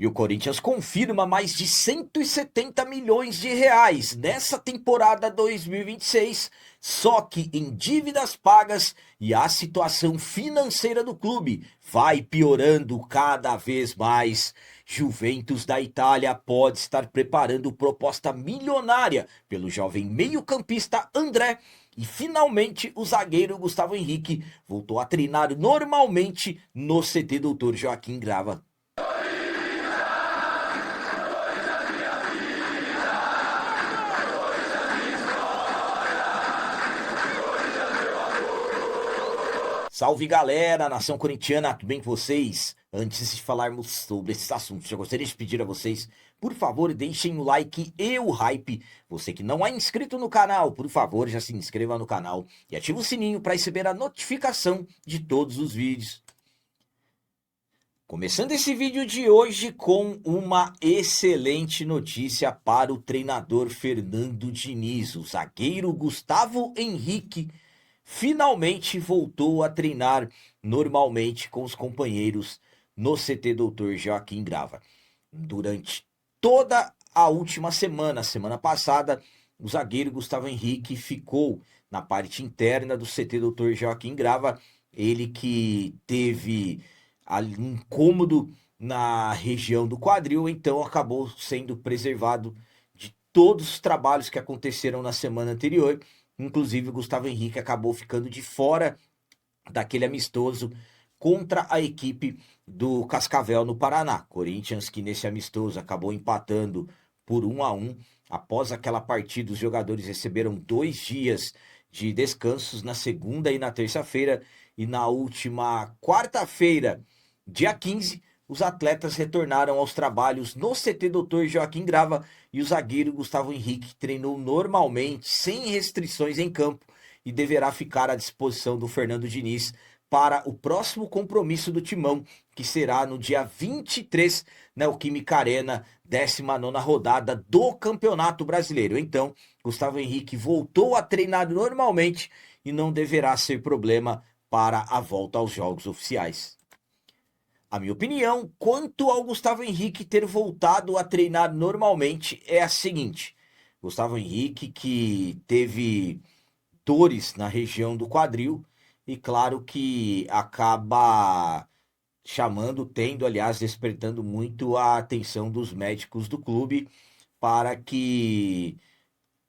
E o Corinthians confirma mais de 170 milhões de reais nessa temporada 2026, só que em dívidas pagas e a situação financeira do clube vai piorando cada vez mais. Juventus da Itália pode estar preparando proposta milionária pelo jovem meio-campista André. E finalmente o zagueiro Gustavo Henrique voltou a treinar normalmente no CT Dr. Joaquim Grava. Salve galera, nação corintiana, tudo bem com vocês? Antes de falarmos sobre esses assuntos, eu gostaria de pedir a vocês, por favor, deixem o like e o hype. Você que não é inscrito no canal, por favor, já se inscreva no canal e ative o sininho para receber a notificação de todos os vídeos. Começando esse vídeo de hoje com uma excelente notícia para o treinador Fernando Diniz. O zagueiro Gustavo Henrique finalmente voltou a treinar normalmente com os companheiros no CT Dr. Joaquim Grava. Durante toda a última semana passada, o zagueiro Gustavo Henrique ficou na parte interna do CT Dr. Joaquim Grava, ele que teve ali um incômodo na região do quadril, então acabou sendo preservado de todos os trabalhos que aconteceram na semana anterior. Inclusive, o Gustavo Henrique acabou ficando de fora daquele amistoso contra a equipe do Cascavel no Paraná. Corinthians que nesse amistoso acabou empatando por 1-1. Após aquela partida, os jogadores receberam 2 dias de descansos na segunda e na terça-feira. E na última quarta-feira, dia 15, os atletas retornaram aos trabalhos no CT Dr. Joaquim Grava e o zagueiro Gustavo Henrique treinou normalmente, sem restrições em campo, e deverá ficar à disposição do Fernando Diniz para o próximo compromisso do Timão, que será no dia 23, na Neoquímica Arena, 19ª rodada do Campeonato Brasileiro. Então, Gustavo Henrique voltou a treinar normalmente e não deverá ser problema para a volta aos jogos oficiais. A minha opinião quanto ao Gustavo Henrique ter voltado a treinar normalmente é a seguinte: Gustavo Henrique que teve dores na região do quadril e claro que acaba aliás, despertando muito a atenção dos médicos do clube para que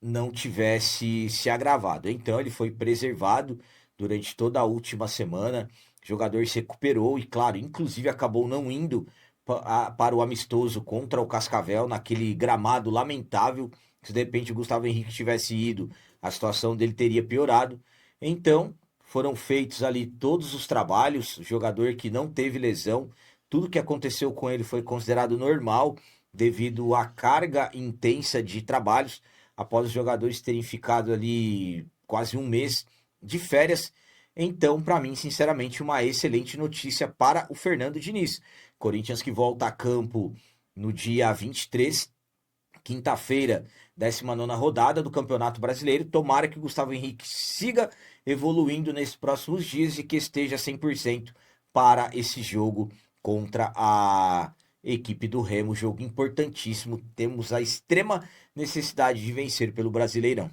não tivesse se agravado. Então ele foi preservado durante toda a última semana. O jogador se recuperou e, claro, inclusive acabou não indo para o amistoso contra o Cascavel, naquele gramado lamentável. Se de repente o Gustavo Henrique tivesse ido, a situação dele teria piorado. Então, foram feitos ali todos os trabalhos. O jogador que não teve lesão, tudo que aconteceu com ele foi considerado normal devido à carga intensa de trabalhos após os jogadores terem ficado ali quase um mês de férias. Então, para mim, sinceramente, uma excelente notícia para o Fernando Diniz. Corinthians que volta a campo no dia 23, quinta-feira, 19ª rodada do Campeonato Brasileiro. Tomara que o Gustavo Henrique siga evoluindo nesses próximos dias e que esteja 100% para esse jogo contra a equipe do Remo. Jogo importantíssimo. Temos a extrema necessidade de vencer pelo Brasileirão.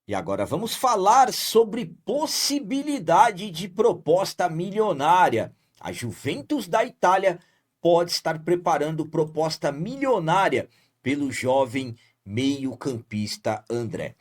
E agora vamos falar sobre possibilidade de proposta milionária. A Juventus da Itália pode estar preparando proposta milionária pelo jovem meio-campista André.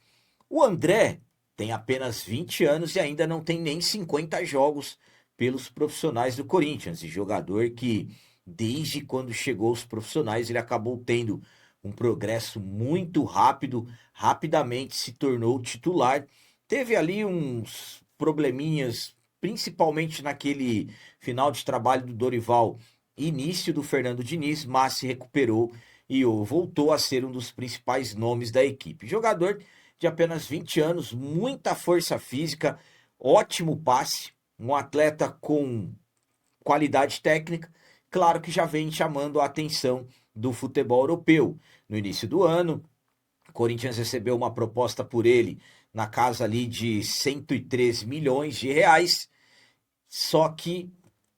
O André tem apenas 20 anos e ainda não tem nem 50 jogos pelos profissionais do Corinthians. E jogador que, desde quando chegou aos profissionais, ele acabou tendo um progresso muito rápido, rapidamente se tornou titular. Teve ali uns probleminhas, principalmente naquele final de trabalho do Dorival, início do Fernando Diniz, mas se recuperou e voltou a ser um dos principais nomes da equipe. Jogador de apenas 20 anos, muita força física, ótimo passe, um atleta com qualidade técnica, claro que já vem chamando a atenção do futebol europeu. No início do ano, o Corinthians recebeu uma proposta por ele na casa ali de 103 milhões de reais, só que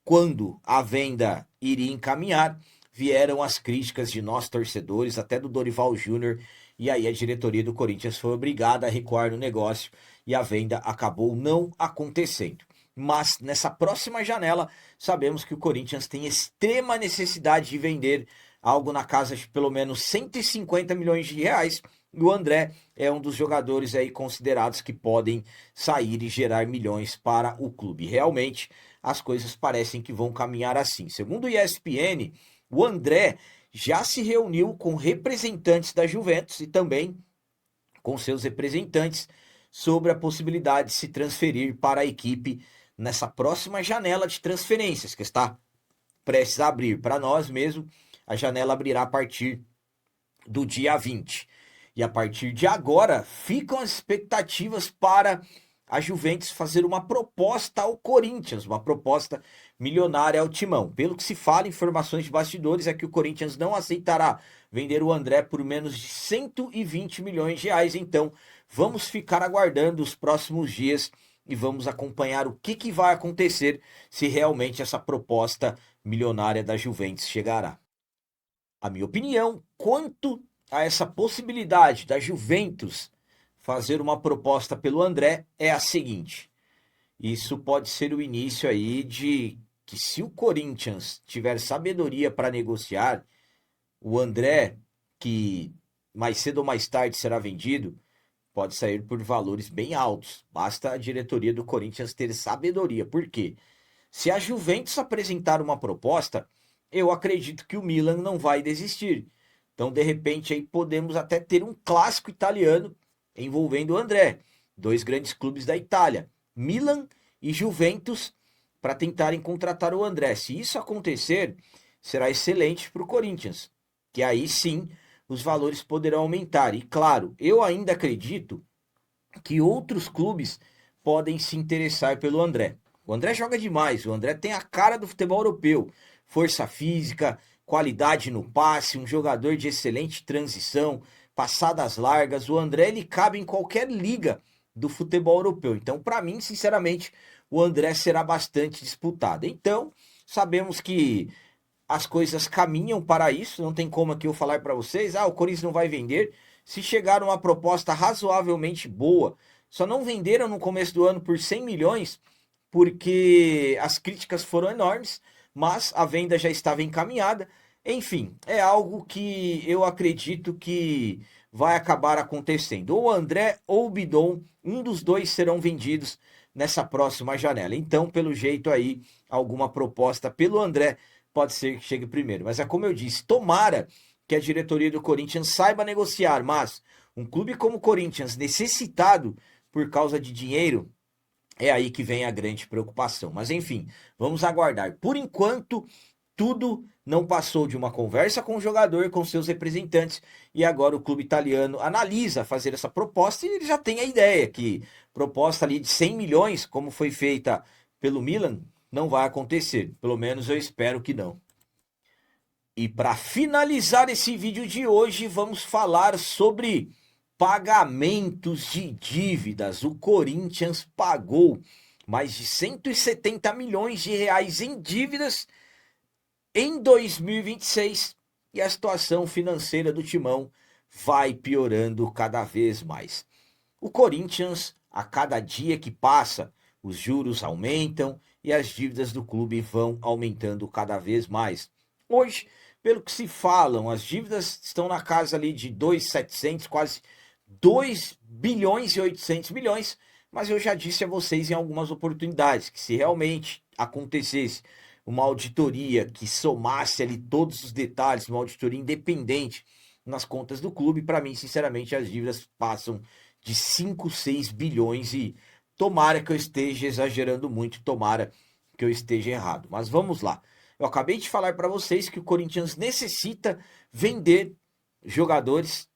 quando a venda iria encaminhar, vieram as críticas de nós torcedores, até do Dorival Júnior, e aí a diretoria do Corinthians foi obrigada a recuar no negócio e a venda acabou não acontecendo. Mas nessa próxima janela, sabemos que o Corinthians tem extrema necessidade de vender algo na casa de pelo menos 150 milhões de reais. E o André é um dos jogadores aí considerados que podem sair e gerar milhões para o clube. Realmente, as coisas parecem que vão caminhar assim. Segundo o ESPN, o André já se reuniu com representantes da Juventus e também com seus representantes sobre a possibilidade de se transferir para a equipe nessa próxima janela de transferências que está prestes a abrir. Para nós mesmo, a janela abrirá a partir do dia 20. E a partir de agora, ficam as expectativas para a Juventus fazer uma proposta ao Corinthians, uma proposta milionária ao Timão. Pelo que se fala, informações de bastidores é que o Corinthians não aceitará vender o André por menos de 120 milhões de reais. Então, vamos ficar aguardando os próximos dias e vamos acompanhar o que vai acontecer se realmente essa proposta milionária da Juventus chegará. A minha opinião quanto a essa possibilidade da Juventus fazer uma proposta pelo André é a seguinte: isso pode ser o início aí de que, se o Corinthians tiver sabedoria para negociar, o André, que mais cedo ou mais tarde será vendido, pode sair por valores bem altos. Basta a diretoria do Corinthians ter sabedoria. Por quê? Se a Juventus apresentar uma proposta, eu acredito que o Milan não vai desistir. Então, de repente, aí podemos até ter um clássico italiano envolvendo o André. Dois grandes clubes da Itália, Milan e Juventus, para tentarem contratar o André. Se isso acontecer, será excelente para o Corinthians, que aí sim os valores poderão aumentar. E claro, eu ainda acredito que outros clubes podem se interessar pelo André. O André joga demais, o André tem a cara do futebol europeu, força física, qualidade no passe, um jogador de excelente transição, passadas largas. O André, ele cabe em qualquer liga do futebol europeu. Então, para mim, sinceramente, o André será bastante disputado. Então, sabemos que as coisas caminham para isso, não tem como aqui eu falar para vocês, o Corinthians não vai vender. Se chegar uma proposta razoavelmente boa, só não venderam no começo do ano por 100 milhões, porque as críticas foram enormes, mas a venda já estava encaminhada. Enfim, é algo que eu acredito que vai acabar acontecendo. Ou o André ou o Bidon, um dos dois serão vendidos nessa próxima janela. Então, pelo jeito aí, alguma proposta pelo André pode ser que chegue primeiro. Mas é como eu disse, tomara que a diretoria do Corinthians saiba negociar, mas um clube como o Corinthians, necessitado por causa de dinheiro, é aí que vem a grande preocupação. Mas enfim, vamos aguardar. Por enquanto, tudo não passou de uma conversa com o jogador, com seus representantes, e agora o clube italiano analisa fazer essa proposta e ele já tem a ideia que proposta ali de 100 milhões, como foi feita pelo Milan, não vai acontecer. Pelo menos eu espero que não. E para finalizar esse vídeo de hoje, vamos falar sobre pagamentos de dívidas. O Corinthians pagou mais de 170 milhões de reais em dívidas em 2026 e a situação financeira do Timão vai piorando cada vez mais. O Corinthians, a cada dia que passa, os juros aumentam e as dívidas do clube vão aumentando cada vez mais. Hoje, pelo que se falam, as dívidas estão na casa ali de 2.700, quase 2 bilhões e 800 milhões, mas eu já disse a vocês em algumas oportunidades que, se realmente acontecesse uma auditoria que somasse ali todos os detalhes, uma auditoria independente nas contas do clube, para mim, sinceramente, as dívidas passam de 5, 6 bilhões e tomara que eu esteja exagerando muito, tomara que eu esteja errado. Mas vamos lá. Eu acabei de falar para vocês que o Corinthians necessita vender jogadores.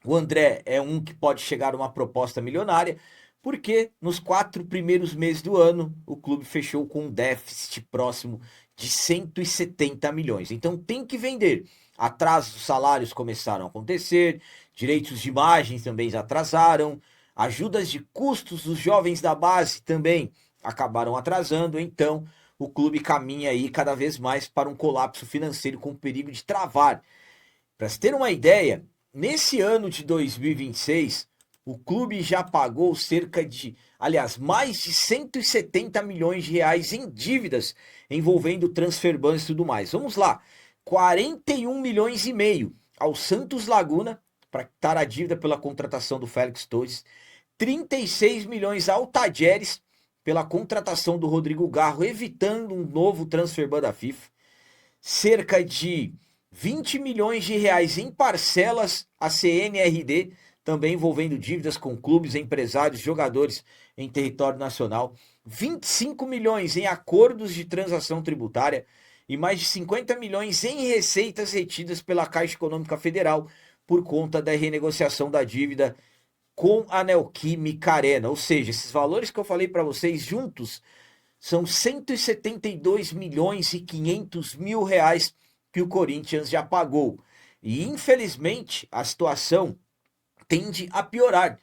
O André é um que pode chegar a uma proposta milionária, porque nos 4 primeiros meses do ano, o clube fechou com um déficit próximo de 170 milhões. Então tem que vender. Atrasos dos salários começaram a acontecer, direitos de imagem também atrasaram, ajudas de custos dos jovens da base também acabaram atrasando. Então o clube caminha aí cada vez mais para um colapso financeiro com perigo de travar. Para se ter uma ideia, nesse ano de 2026, o clube já pagou mais de 170 milhões de reais em dívidas envolvendo transfer bans e tudo mais. Vamos lá, 41 milhões e meio ao Santos Laguna para quitar a dívida pela contratação do Félix Torres, 36 milhões ao Tajeres pela contratação do Rodrigo Garro, evitando um novo transfer ban da FIFA, cerca de 20 milhões de reais em parcelas à CNRD, também envolvendo dívidas com clubes, empresários, jogadores em território nacional, 25 milhões em acordos de transação tributária e mais de 50 milhões em receitas retidas pela Caixa Econômica Federal por conta da renegociação da dívida com a Neoquímica Arena. Ou seja, esses valores que eu falei para vocês juntos são 172 milhões e 500 mil reais que o Corinthians já pagou. E infelizmente a situação tende a piorar.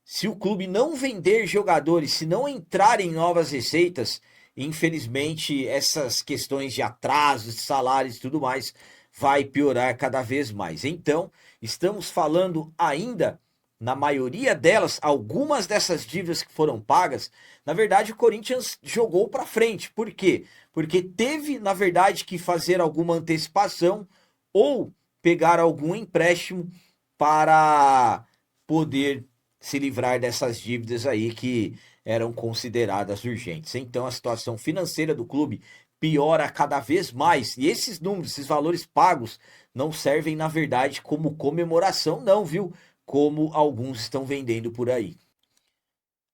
Se o clube não vender jogadores, se não entrar em novas receitas, infelizmente essas questões de atrasos, de salários e tudo mais vai piorar cada vez mais. Então, estamos falando ainda, na maioria delas, algumas dessas dívidas que foram pagas, na verdade o Corinthians jogou para frente. Por quê? Porque teve, na verdade, que fazer alguma antecipação ou pegar algum empréstimo para poder se livrar dessas dívidas aí que eram consideradas urgentes. Então a situação financeira do clube piora cada vez mais. E esses números, esses valores pagos, não servem, na verdade, como comemoração, não, viu? Como alguns estão vendendo por aí.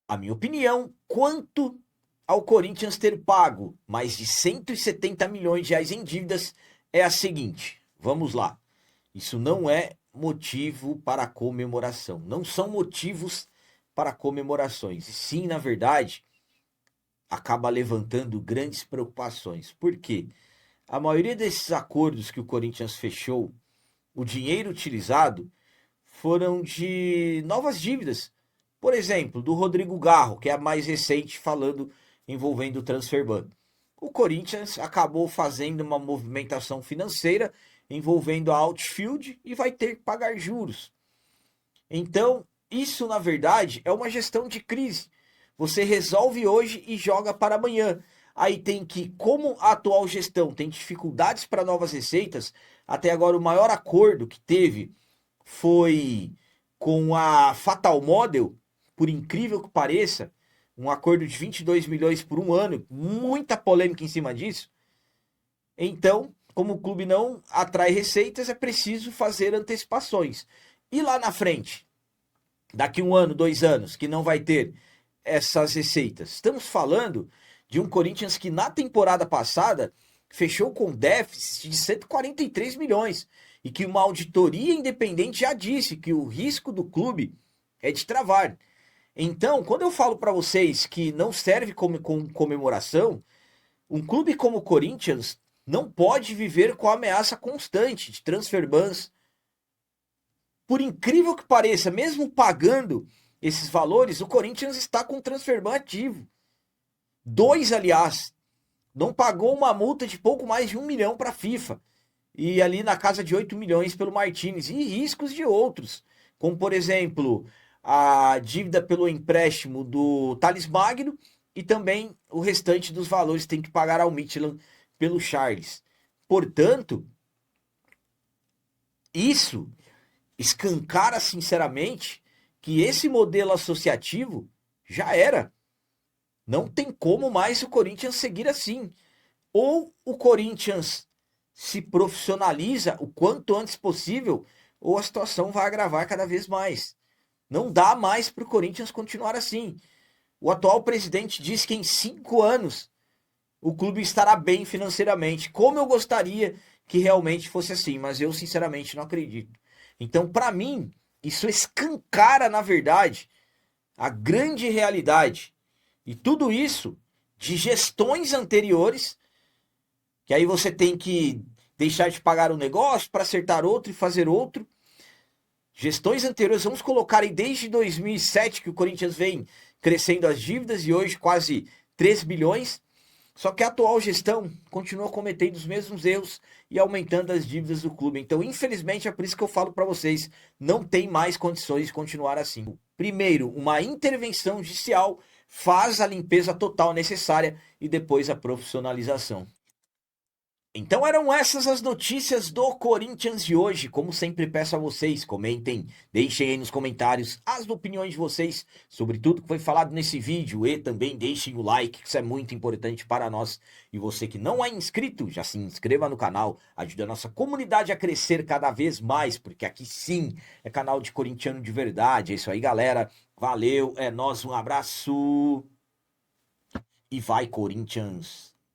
A minha opinião, quanto ao Corinthians ter pago mais de 170 milhões de reais em dívidas, é a seguinte. Vamos lá. Isso não é motivo para comemoração. Não são motivos para comemorações. E sim, na verdade, acaba levantando grandes preocupações. Por quê? A maioria desses acordos que o Corinthians fechou, o dinheiro utilizado foram de novas dívidas. Por exemplo, do Rodrigo Garro, que é a mais recente, falando envolvendo o transfer ban. O Corinthians acabou fazendo uma movimentação financeira envolvendo a Outfield e vai ter que pagar juros. Então, isso na verdade é uma gestão de crise. Você resolve hoje e joga para amanhã. Aí tem que, como a atual gestão tem dificuldades para novas receitas, até agora o maior acordo que teve foi com a Fatal Model, por incrível que pareça, um acordo de 22 milhões por um ano, muita polêmica em cima disso. Então, como o clube não atrai receitas, é preciso fazer antecipações. E lá na frente, daqui 1 ano, 2 anos, que não vai ter essas receitas? Estamos falando de um Corinthians que na temporada passada fechou com déficit de 143 milhões e que uma auditoria independente já disse que o risco do clube é de travar. Então, quando eu falo para vocês que não serve como comemoração, um clube como o Corinthians não pode viver com a ameaça constante de transfer bans. Por incrível que pareça, mesmo pagando esses valores, o Corinthians está com transfer ban ativo. 2, aliás, não pagou uma multa de pouco mais de 1 milhão para a FIFA. E ali na casa de 8 milhões pelo Martínez. E riscos de outros, como por exemplo, a dívida pelo empréstimo do Thales Magno e também o restante dos valores tem que pagar ao Midtjylland pelo Charles. Portanto, isso escancara sinceramente que esse modelo associativo já era. Não tem como mais o Corinthians seguir assim. Ou o Corinthians se profissionaliza o quanto antes possível, ou a situação vai agravar cada vez mais. Não dá mais para o Corinthians continuar assim. O atual presidente diz que em 5 anos o clube estará bem financeiramente. Como eu gostaria que realmente fosse assim, mas eu sinceramente não acredito. Então, para mim, isso escancara, na verdade, a grande realidade. E tudo isso de gestões anteriores, que aí você tem que deixar de pagar um negócio para acertar outro e fazer outro. Gestões anteriores, vamos colocar aí desde 2007 que o Corinthians vem crescendo as dívidas e hoje quase 3 bilhões. Só que a atual gestão continua cometendo os mesmos erros e aumentando as dívidas do clube. Então, infelizmente, é por isso que eu falo para vocês, não tem mais condições de continuar assim. Primeiro, uma intervenção judicial faz a limpeza total necessária e depois a profissionalização. Então eram essas as notícias do Corinthians de hoje. Como sempre peço a vocês, comentem, deixem aí nos comentários as opiniões de vocês sobre tudo que foi falado nesse vídeo e também deixem o like, que isso é muito importante para nós. E você que não é inscrito, já se inscreva no canal, ajude a nossa comunidade a crescer cada vez mais, porque aqui sim é canal de corintiano de verdade. É isso aí, galera. Valeu, é nóis, um abraço e vai Corinthians!